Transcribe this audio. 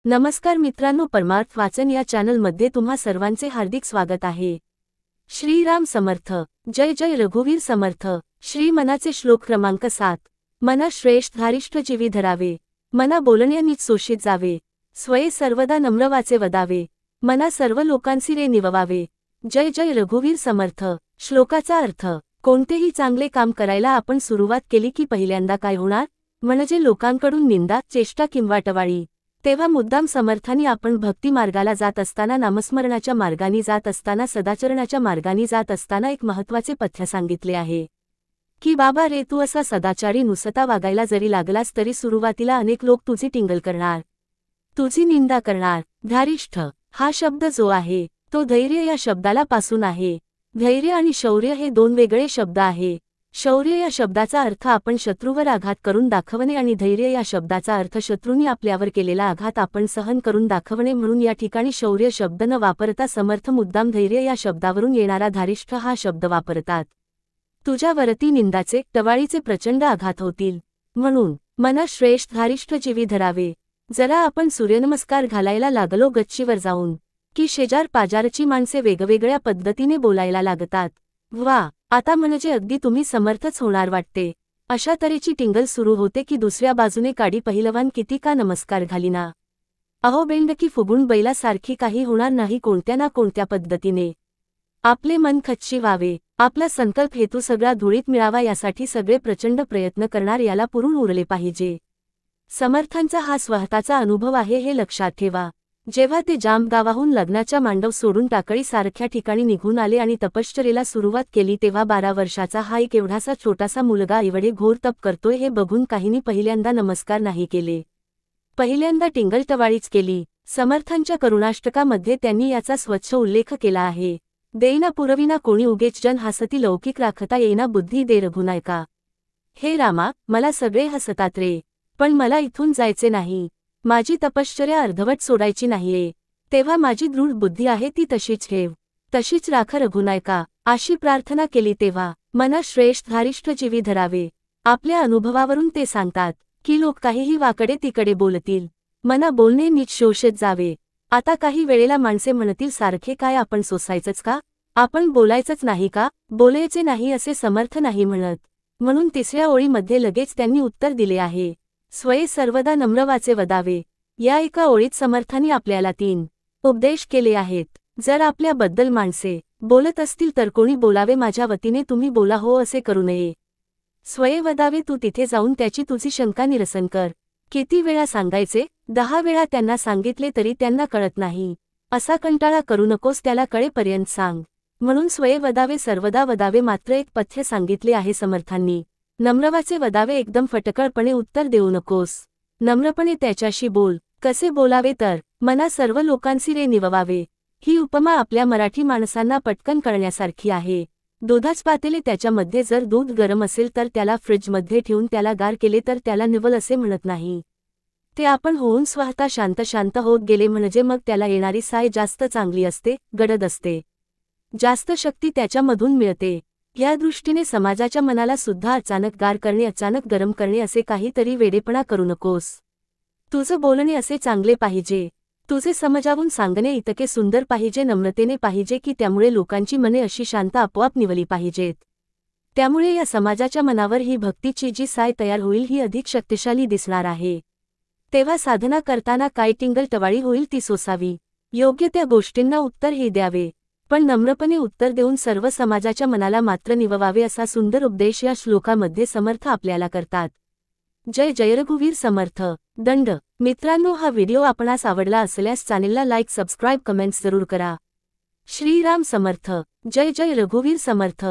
नमस्कार मित्रांनो, परमार्थ वाचन या चॅनलमध्ये तुम्हा सर्वांचे हार्दिक स्वागत आहे। श्रीराम समर्थ। जय जय रघुवीर समर्थ। श्री मनाचे श्लोक क्रमांक 7। मना श्रेष्ठ धारिष्ठ जीवी धरावे, मना बोलण्यानीच शोषित जावे, स्वये सर्वदा नम्रवाचे वदावे, मना सर्व लोकांसी रे निववावे। जय जय रघुवीर समर्थ। श्लोकाचा अर्थ, कोणतेही चांगले काम करायला आपण सुरुवात केली की पहिल्यांदा काय होणार, म्हणजे लोकांकडून निंदा, चेष्टा किंवा टवाळी। तेव्हा मुद्दाम समर्थांनी आपण भक्ती मार्गाला जात असताना, नामस्मरणाच्या मार्गाने जात असताना, सदाचरणाच्या मार्गाने जात असताना एक महत्त्वाचे पथ्य सांगितले आहे की बाबा रे, तू असा सदाचारी नुसता वागायला जरी लागलास तरी सुरुवातीला अनेक लोक तुझी टिंगल करणार, तुझी निंदा करणार। धारिष्ठ हा शब्द जो आहे तो धैर्य या शब्दाला पासून आहे। धैर्य आणि शौर्य हे दोन वेगळे शब्द आहे। शौर्य या शब्दाचा अर्थ आपण शत्रूवर आघात करून दाखवणे आणि धैर्य या शब्दाचा अर्थ शत्रूंनी आपल्यावर केलेला आघात आपण सहन करून दाखवणे। म्हणून या ठिकाणी शौर्य शब्द न वापरता समर्थ मुद्दाम धैर्य या शब्दावरून येणारा धारिष्ठ हा शब्द वापरतात। तुझ्यावरती निंदाचे, टवाळीचे प्रचंड आघात होतील, म्हणून मना श्रेष्ठ धारिष्ठ जीवी धरावे। जरा आपण सूर्यनमस्कार घालायला लागलो गच्चीवर जाऊन की शेजार पाजारची माणसे वेगवेगळ्या पद्धतीने बोलायला लागतात। वा, आता म्हणजे अगदी तुम्ही समर्थच होणार वाटते, अशा तऱ्हेची टिंगल सुरू होते की दुसऱ्या बाजूने काडी पहिलवान किती का नमस्कार घालीना, अहो बेंडकी फुगून बैलासारखी काही होणार नाही कोणत्या ना कोणत्या पद्धतीने। आपले मन खच्ची व्हावे, आपला संकल्प हेतू सगळा धुळीत मिळावा यासाठी सगळे प्रचंड प्रयत्न करणार याला पुरून उरले पाहिजे। समर्थांचा हा स्वतःचा अनुभव आहे हे लक्षात ठेवा। जेव्हा ते जामगावाहून लग्नाच्या मांडव सोडून टाकळी सारख्या ठिकाणी निघून आले आणि तपश्चर्येला सुरुवात केली, तेव्हा 12 वर्षाचा हा एक एवढासा छोटासा मुलगा एवढे घोर तप करतोय हे बघून काहींनी पहिल्यांदा नमस्कार नाही केले, पहिल्यांदा टिंगल टवाळीच केली। समर्थांच्या करुणाष्टकामध्ये त्यांनी याचा स्वच्छ उल्लेख केला आहे। देईना पुरविना कोणी उगेच जन हसती लौकिक राखता येईना बुद्धी दे रघुनायका। हे रामा, मला सगळे हसतात रे, पण मला इथून जायचे नाही, माझी तपश्चर्या अर्धवट सोडायची नाहीये, तेव्हा माझी दृढ बुद्धी आहे ती तशीच ठेव, तशीच राख रघुनायका, अशी प्रार्थना केली। तेव्हा मना श्रेष्ठ धारिष्ठ जीवी धरावे। आपल्या अनुभवावरून ते सांगतात की लोक काहीही वाकडे तिकडे बोलतील, मना बोलणे नीट शोषित जावे। आता काही वेळेला माणसे म्हणतील सारखे काय आपण सोसायचंच का, आपण बोलायचंच नाही का, बोलायचे नाही असे समर्थ नाही म्हणत। म्हणून तिसऱ्या ओळीमध्ये लगेच त्यांनी उत्तर दिले आहे, स्वये सर्वदा नम्रवाचे वदावे। या एका ओळीत समर्थांनी आपल्याला 3 उपदेश केले आहेत। जर आपल्याबद्दल माणसे बोलत असतील तर कोणी बोलावे, माझ्या वतीने तुम्ही बोला हो असे करू नये। स्वये वदावे, तू तिथे जाऊन त्याची तुझी शंका निरसन कर। किती वेळा सांगायचे, 10 वेळा त्यांना सांगितले तरी त्यांना कळत नाही, असा कंटाळा करू नकोस, त्याला कळेपर्यंत सांग। म्हणून स्वये वदावे, सर्वदा वदावे। मात्र एक पथ्य सांगितले आहे समर्थांनी, नम्रवाचे वदावे। एकदम फटकळपणे उत्तर देऊ नकोस, नम्रपणे त्याच्याशी बोल। कसे बोलावे तर, मना सर्व लोकांसी रे निववावे। ही उपमा आपल्या मराठी माणसांना पटकन कळण्यासारखी आहे। दुधाच पातेले, त्याच्यामध्ये जर दूध गरम असेल तर त्याला फ्रिजमध्ये ठेवून त्याला गार केले तर त्याला निवल असे म्हणत नाही, ते आपण होऊन स्वतः शांत शांत होत गेले म्हणजे मग त्याला येणारी साय जास्त चांगली असते, गडद असते, जास्त शक्ती त्याच्यामधून मिळते। या दृष्टीने समाजाच्या मनाला सुद्धा अचानक गार करणे, अचानक गरम करणे असे काहीतरी वेडेपणा करू नकोस। तुझं बोलणे असे चांगले पाहिजे, तुझे समजावून सांगणे इतके सुंदर पाहिजे, नम्रतेने पाहिजे की त्यामुळे लोकांची मने अशी शांत आपोआप निवली पाहिजेत। त्यामुळे या समाजाच्या मनावर ही भक्तीची जी साय तयार होईल ही अधिक शक्तिशाली दिसणार आहे। तेव्हा साधना करताना काय टिंगल टवाळी होईल ती सोसावी, योग्य त्या गोष्टींना उत्तरही द्यावे, पण नम्रपणे उत्तर देऊन सर्व समाजाच्या मनाला मात्र निववावे असा सुंदर उपदेश या श्लोकामध्ये समर्थ आपल्याला करतात। जय जय रघुवीर समर्थ। दंड। मित्रांनो, हा व्हिडिओ आपणास आवडला असल्यास चॅनेलला लाईक, सबस्क्राईब, कमेंट्स जरूर करा। श्रीराम समर्थ। जय जय रघुवीर समर्थ।